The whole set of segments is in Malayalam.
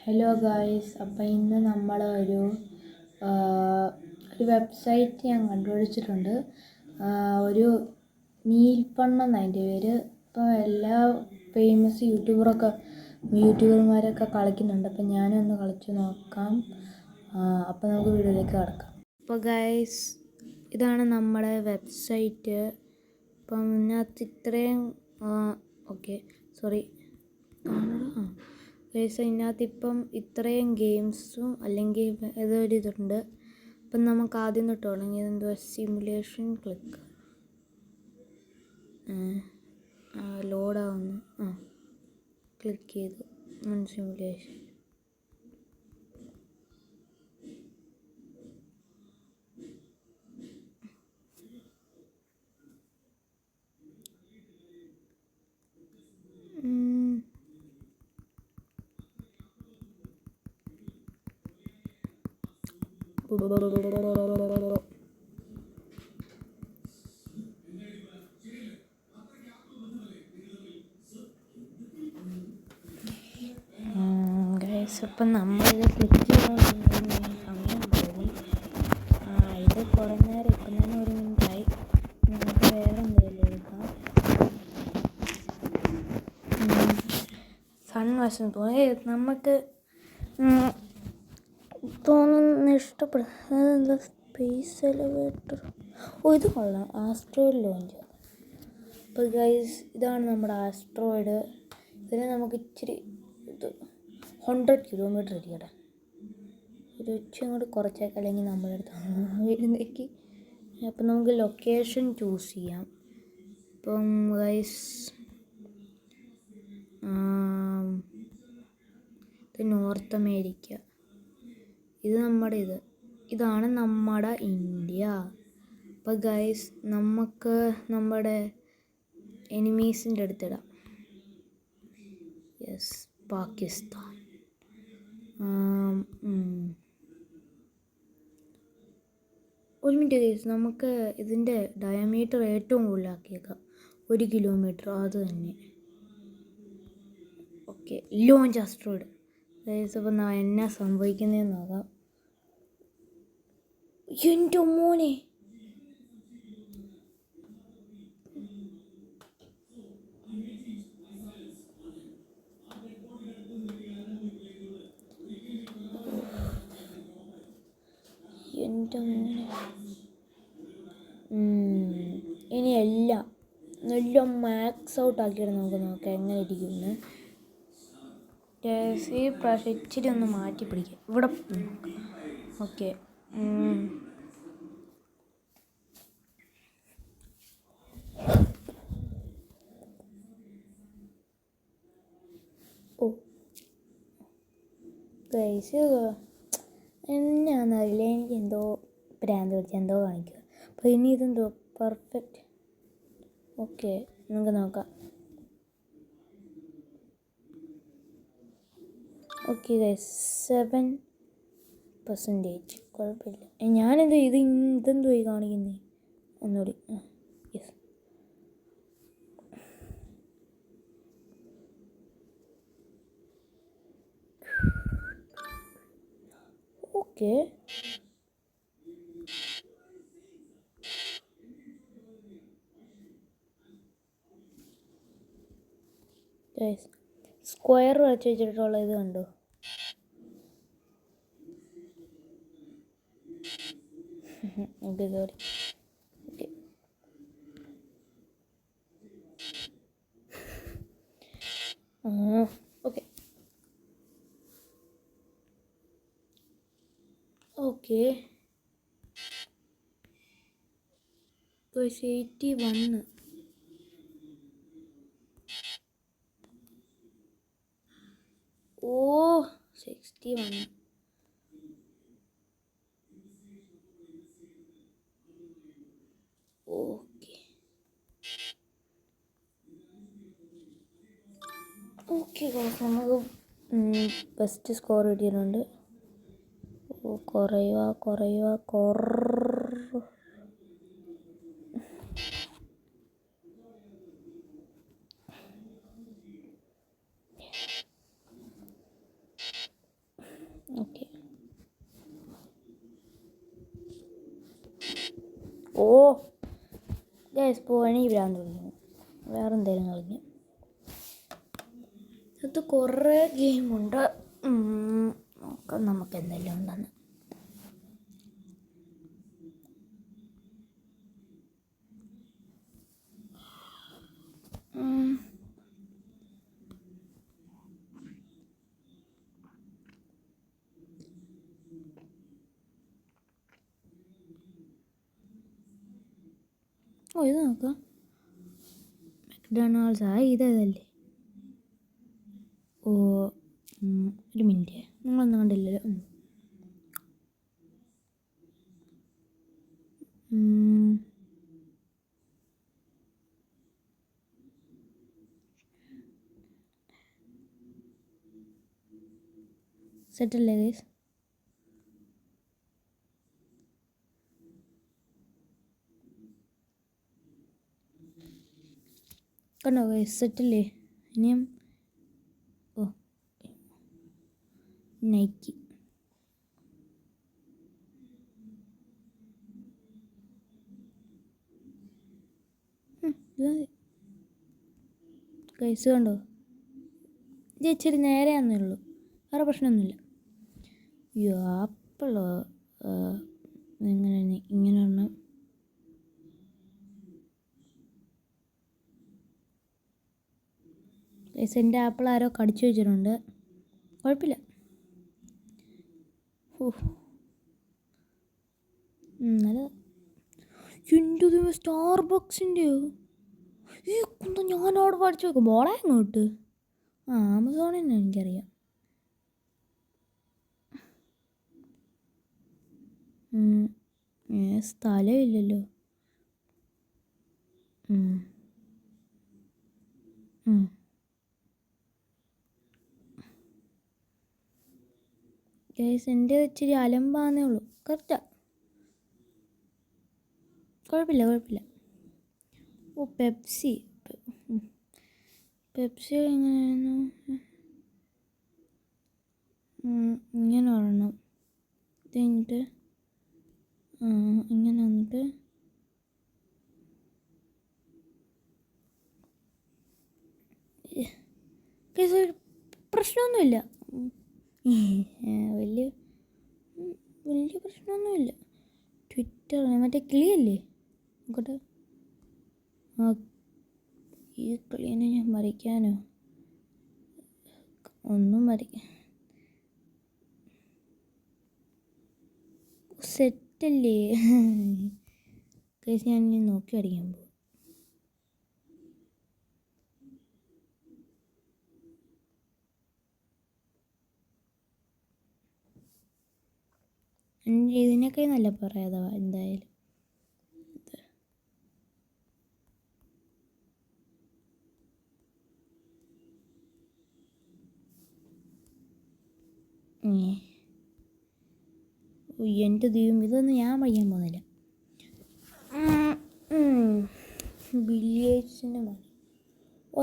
ഹലോ ഗായ്സ്, അപ്പോൾ ഇന്ന് നമ്മൾ ഒരു വെബ്സൈറ്റ് ഞാൻ കണ്ടുപിടിച്ചിട്ടുണ്ട്. ഒരു നീൽപ്പണ്ണം അതിൻ്റെ പേര്. ഇപ്പോൾ എല്ലാ ഫേമസ് യൂട്യൂബർമാരൊക്കെ കളിക്കുന്നുണ്ട്. അപ്പോൾ ഞാനൊന്ന് കളിച്ച് നോക്കാം. അപ്പോൾ നമുക്ക് വീഡിയോയിലേക്ക് കടക്കാം. അപ്പോൾ ഗായ്സ്, ഇതാണ് നമ്മുടെ വെബ്സൈറ്റ്. അപ്പം ഇതിനകത്ത് ഇത്രയും ഇതിനകത്ത് ഇപ്പം ഇത്രയും ഗെയിംസും അല്ലെങ്കിൽ ഇതുണ്ട്. അപ്പം നമുക്ക് ആദ്യം തൊട്ട് തുടങ്ങി. ഇതെന്തുവാ, സിമുലേഷൻ ക്ലിക്ക് ലോഡാവുന്നു. ക്ലിക്ക് ചെയ്തു സിമുലേഷൻ. ഇപ്പം നമ്മളിത് ക്ലിക്ക് ചെയ്യാൻ സമയം പോകും. ഇത് കുറേ നേരം, ഇപ്പം തന്നെ 1 മിനിറ്റായി. നമുക്ക് വേറെ എന്തെങ്കിലും എടുക്കാം. സൺവശം നമുക്ക് തോന്നുന്ന ഇഷ്ടപ്പെടും. എന്താ, സ്പേസ് എലിവേറ്റർ. ഇത് കൊള്ളാം, ആസ്ട്രോയിഡ് ലോഞ്ച്. അപ്പോൾ ഗൈസ്, ഇതാണ് നമ്മുടെ ആസ്ട്രോയിഡ്. ഇതിന് നമുക്ക് ഇച്ചിരി 100 കിലോമീറ്റർ ഇരിക്കട്ടെ. ഒരു ഇച്ചിരി കൂടി കുറച്ചേക്കാം, അല്ലെങ്കിൽ നമ്മളെടുത്ത് വരുന്നേക്ക്. അപ്പം നമുക്ക് ലൊക്കേഷൻ ചൂസ് ചെയ്യാം. ഇപ്പം ഗൈസ്, ഇത് നോർത്ത് അമേരിക്ക. ഇത് ഇതാണ് നമ്മുടെ ഇന്ത്യ. അപ്പോൾ ഗൈസ്, നമുക്ക് നമ്മുടെ എനിമീസിൻ്റെ അടുത്തിടാം. യെസ്, പാകിസ്ഥാൻ. ഒരു മിനിറ്റ് ഗൈസ്, നമുക്ക് ഇതിൻ്റെ ഡയമീറ്റർ ഏറ്റവും കൂടുതലാക്കിയേക്കാം. 1 കിലോമീറ്റർ, അത് തന്നെ. Okay, launch asteroid. ഗൈസ്, അപ്പോൾ എന്നാ സംഭവിക്കുന്നതെന്ന് നോക്കാം. എൻ്റെ മോനെ, ഇനി എല്ലാം മാക്സ് ഔട്ട് ആക്കിയിട്ട് നമുക്ക് നോക്കാം എങ്ങനെ ഇരിക്കുമെന്ന്. ഈ പ്രാവശ്യം ഇച്ചിരി ഒന്ന് മാറ്റി പിടിക്കാം ഇവിടെ. ഓക്കെ, എന്നാന്നറിയില്ല, എനിക്ക് എന്തോ ഭ്രാന്ത് പിടിച്ച് എന്തോ കാണിക്കുക. അപ്പോൾ ഇനി ഇതെന്തോ പെർഫെക്റ്റ്. ഓക്കെ, നമുക്ക് നോക്കാം. Okay guys, 7%. കുഴപ്പമില്ല. ഞാനെന്തോ ഇതെന്തോ കാണിക്കുന്നത് ഒന്നുകൂടി. Yes, okay. സ്ക്വയർ വരച്ച് വെച്ചിട്ടുള്ള ഇത് കണ്ടോ? Okay, sorry. Okay, okay. 81. ഓ, 61. ഓക്കെ, ഓക്കെ ഗൈസ്, നമുക്ക് ബെസ്റ്റ് സ്കോർ കിട്ടിയിട്ടുണ്ട്. കുറയുക. ഗൈസ് പോവാണി ഭ്രാന്ത് കളിക്കുന്നു. വേറെ എന്തെങ്കിലും കളിക്കും. ഇത് കുറേ ഗെയിമുണ്ട്. നോക്കാം നമുക്ക് എന്തെല്ലാം ഉണ്ടെന്ന്. ഇത് നോക്കാം. മക്ഡൊണാൾഡ്സ് ഇതല്ലേ? ഒരു മിനിറ്റ്, നിങ്ങളൊന്നും കണ്ടില്ലല്ലോ. സെറ്റല്ലേ ഗൈസ്? കണ്ടോ ഗൈസ്, സെറ്റല്ലേ? ഇനിയും നൈക്കി ഗൈസ് കണ്ടോ? ഇത് ഇച്ചിരി നേരെയാന്നേ ഉള്ളൂ, വേറെ പ്രശ്നമൊന്നുമില്ല. അയ്യോ ആപ്പിളോ ഇങ്ങനെ ഒരെണ്ണം. ഗൈസ് എൻ്റെ ആപ്പിൾ ആരോ കടിച്ചു വെച്ചിട്ടുണ്ട്. കുഴപ്പമില്ല. നല്ല എൻ്റെ സ്റ്റാർബക്സിൻ്റെയോ? ഈ കുന്ത ഞാനവിടെ പഠിച്ചു വെക്കും. ബോളെ അങ്ങോട്ട് ആമസോണിൽ നിന്ന് എനിക്കറിയാം. സ്ഥലമില്ലല്ലോ. ഗൈസ് എൻ്റെ ഇച്ചിരി അലമ്പാന്നേ ഉള്ളൂ. കറക്റ്റാ, കുഴപ്പമില്ല. പെപ്സി എങ്ങനെയായിരുന്നു? ഇങ്ങനെ ഒരെണ്ണം. ഇത് കഴിഞ്ഞിട്ട് ഇങ്ങനെ വന്നിട്ട് പ്രശ്നമൊന്നുമില്ല. വലിയ പ്രശ്നമൊന്നുമില്ല. ട്വിറ്റർ മറ്റേ കിളിയല്ലേ? നോക്കട്ടെ. ഈ കിളീനെ ഞാൻ വരയ്ക്കാനോ? ഒന്നും സെറ്റല്ലേ? കേസ് ഞാൻ ഇനി നോക്കി അടിക്കാൻ പോകും. ഇതിനൊക്കെ നല്ല പറയാതെ എന്തായാലും. എൻ്റെ ദൈവം, ഇതൊന്നും ഞാൻ പഠിക്കാൻ പോകുന്നില്ല. ബില്ലിയേഴ്സിൻ്റെ മതി.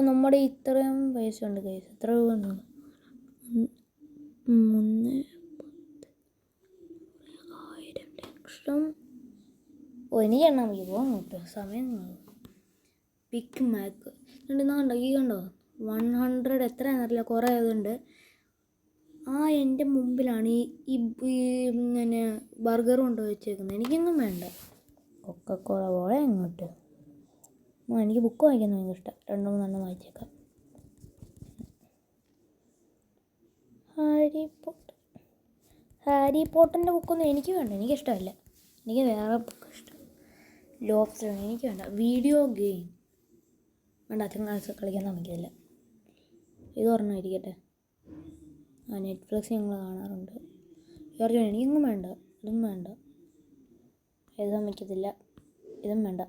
നമ്മുടെ ഇത്രയും പൈസ ഉണ്ട് കൈസ്. എത്ര രൂപ ഉണ്ട്? 310,000 ലക്ഷം. എനിക്ക് എണ്ണാൻ മതി. പോകാൻ നോക്ക്, സമയം ബിഗ് മാക്ക് കണ്ടോ? ഈ കണ്ടോ 100 എത്രയാണെന്നറിയില്ല, കുറേ ആയതുകൊണ്ട്. എൻ്റെ മുമ്പിലാണ് ഈ പിന്നെ ബർഗർ കൊണ്ട് വെച്ചേക്കുന്നത്. എനിക്കൊന്നും വേണ്ട. കൊക്കക്കോള പോലെ അങ്ങോട്ട്. എനിക്ക് ബുക്ക് വായിക്കാൻ ഭയങ്കര ഇഷ്ടം. 2-3 വായിച്ചേക്കാം. ഹാരി പോട്ടറിൻ്റെ ബുക്കൊന്നും എനിക്ക് വേണ്ട, എനിക്കിഷ്ടമല്ല. എനിക്ക് വേറെ ബുക്ക് ഇഷ്ടം. ലോബ്സ്റ്റർ എനിക്ക് വേണ്ട. വീഡിയോ ഗെയിം വേണ്ട, അച്ഛൻ കളിക്കാൻ സമ്മതിക്കില്ല. ഇത് ഒരെണ്ണം ഇരിക്കട്ടെ. നെറ്റ്ഫ്ലിക്സ് ഞങ്ങൾ കാണാറുണ്ട്. എനിക്കൊന്നും വേണ്ട, ഇതും വേണ്ട, ഇത് സമ്മതിക്കത്തില്ല. ഇതും വേണ്ട.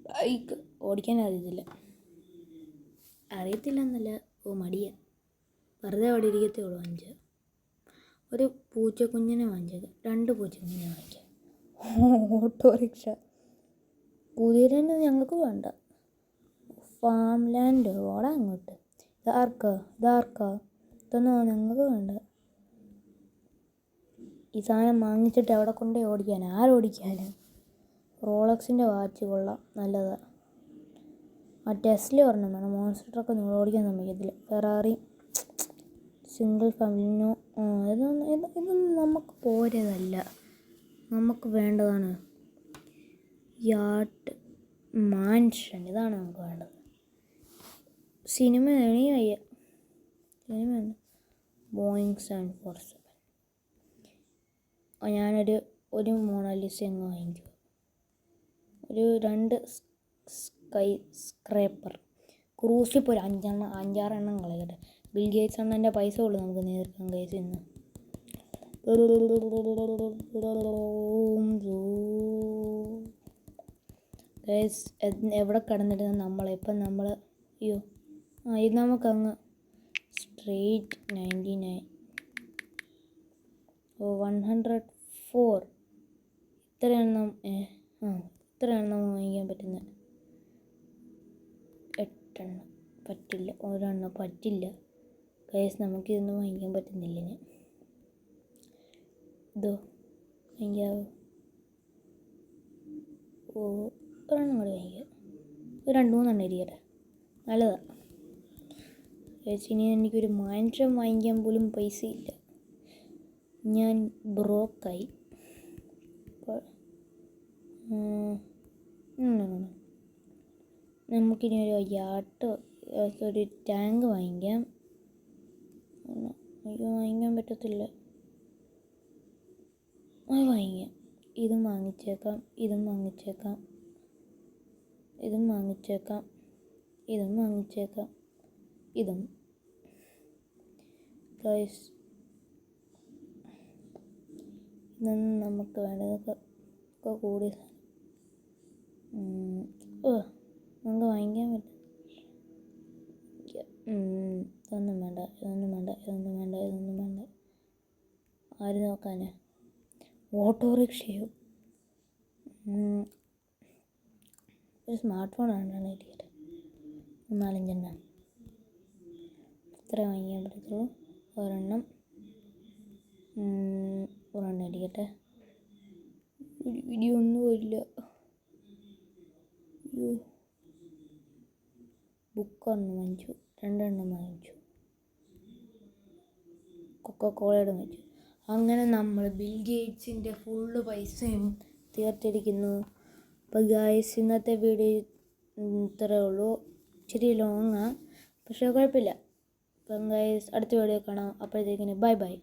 ബൈക്ക് ഓടിക്കാൻ അറിയത്തില്ല എന്നല്ല, മടിയ. വെറുതെ അവിടെ ഇരിക്കത്തേ ഉള്ളൂ. 5 ഒരു പൂച്ചക്കുഞ്ഞിനെ വാങ്ങിച്ചേക്കാം. 2 പൂച്ചക്കുഞ്ഞിനെ വാങ്ങിക്കാം. ഓട്ടോറിക്ഷ കുതിരന് ഞങ്ങൾക്ക് വേണ്ട. ഫാം ലാൻഡ് ഓടാ അങ്ങോട്ട്. ഇതാർക്കാ ഇതൊന്നും ഞങ്ങൾക്ക് വേണ്ട. ഈ സാധനം വാങ്ങിച്ചിട്ട് എവിടെ കൊണ്ടേ ഓടിക്കാൻ, ആരോടിക്കാൻ? റോളക്സിൻ്റെ വാച്ച് കൊള്ളാം, നല്ലതാണ്. ആ ടെസ്ല ഒരെണ്ണം വേണം. മോൺസ്റ്റർ ട്രക്ക് നിങ്ങൾ ഓടിക്കാൻ സമ്മതിക്കത്തില്ല. ഫെറാറി സിംഗിൾ ഫാമിലിനോ ഇതൊന്നും നമുക്ക് പോരതല്ല. നമുക്ക് വേണ്ടതാണ് യാട്ട് മാൻഷൻ. ഇതാണ് നമുക്ക് വേണ്ടത്. സിനിമ എണീ വയ്യ. സിനിമ ഉണ്ട് ബോയിങ് 747. ഞാനൊരു മോണാലിസ അങ്ങ് വാങ്ങിക്കും. ഒരു 2 സ്കൈ സ്ക്രേപ്പർ. ക്രൂസിപ്പോൾ ഒരു 5-6 എണ്ണം കളയട്ടെ. ബിൽ ഗേറ്റ്സ് അണ്ണൻ്റെ പൈസ ഉള്ളു നമുക്ക് നേർക്കാൻ കേസ് ഇന്ന്. എവിടെ കിടന്നിട്ട് നമ്മളിപ്പം അയ്യോ ഇത് നമുക്കങ്ങ് സ്ട്രെയിറ്റ് 99 104 ഇത്ര എണ്ണം വാങ്ങിക്കാൻ പറ്റുന്നത്. 8 എണ്ണം പറ്റില്ല, ഒരെണ്ണം പറ്റില്ല ഗൈസ്. നമുക്കിതൊന്നും വാങ്ങിക്കാൻ പറ്റുന്നില്ല. ഞാൻ ഇതോ വാങ്ങിക്കാവോ? ഒരെണ്ണം കൂടി വാങ്ങിക്കാം. ഒരു 2-3 എണ്ണം ഇരിക്കട്ടെ, നല്ലതാണ് ഗൈസ്. ഇനി എനിക്കൊരു മാൻഷൻ വാങ്ങിക്കാൻ പോലും പൈസ ഇല്ല. ഞാൻ ബ്രോക്കായി. നമുക്കിനി ഒരു ടാങ്ക് വാങ്ങിക്കാം. വാങ്ങിക്കാൻ പറ്റത്തില്ല. അത് വാങ്ങിക്കാം. ഇതും വാങ്ങിച്ചേക്കാം. ഇതും ഗൈസ്. ഇതൊന്നും നമുക്ക് വേണ്ടതൊക്കെ കൂടിയ നമുക്ക് വാങ്ങിക്കാൻ പറ്റും. ഇതൊന്നും വേണ്ട. ആര് നോക്കാനാ? ഓട്ടോറിക്ഷയോ? ഒരു സ്മാർട്ട് ഫോൺ ആണ്ടാണ് ഇരിക്കട്ടെ. 4-5 എണ്ണം ഇത്ര വാങ്ങിക്കാൻ പറ്റത്തുള്ളൂ. ഒരെണ്ണം ഇരിക്കട്ടെ. ഒന്നുമില്ല. ബുക്കൊരെണ്ണം വാങ്ങിച്ചു. 2 എണ്ണം വാങ്ങിച്ചു. കൊക്കക്കോളയുടെ വാങ്ങിച്ചു. അങ്ങനെ നമ്മൾ ബിൽ ഗേറ്റ്സിൻ്റെ ഫുള്ള് പൈസയും തീർത്തിരിക്കുന്നു. അപ്പോൾ ഗായ്സ്, ഇന്നത്തെ വീഡിയോ ഇത്രയേ ഉള്ളൂ. ഇച്ചിരി ലോങ്ങാണ്, പക്ഷേ കുഴപ്പമില്ല. അപ്പം ഗായ്സ്, അടുത്ത വീഡിയോ കാണാം. അപ്പോഴത്തേക്കിന് ബൈ.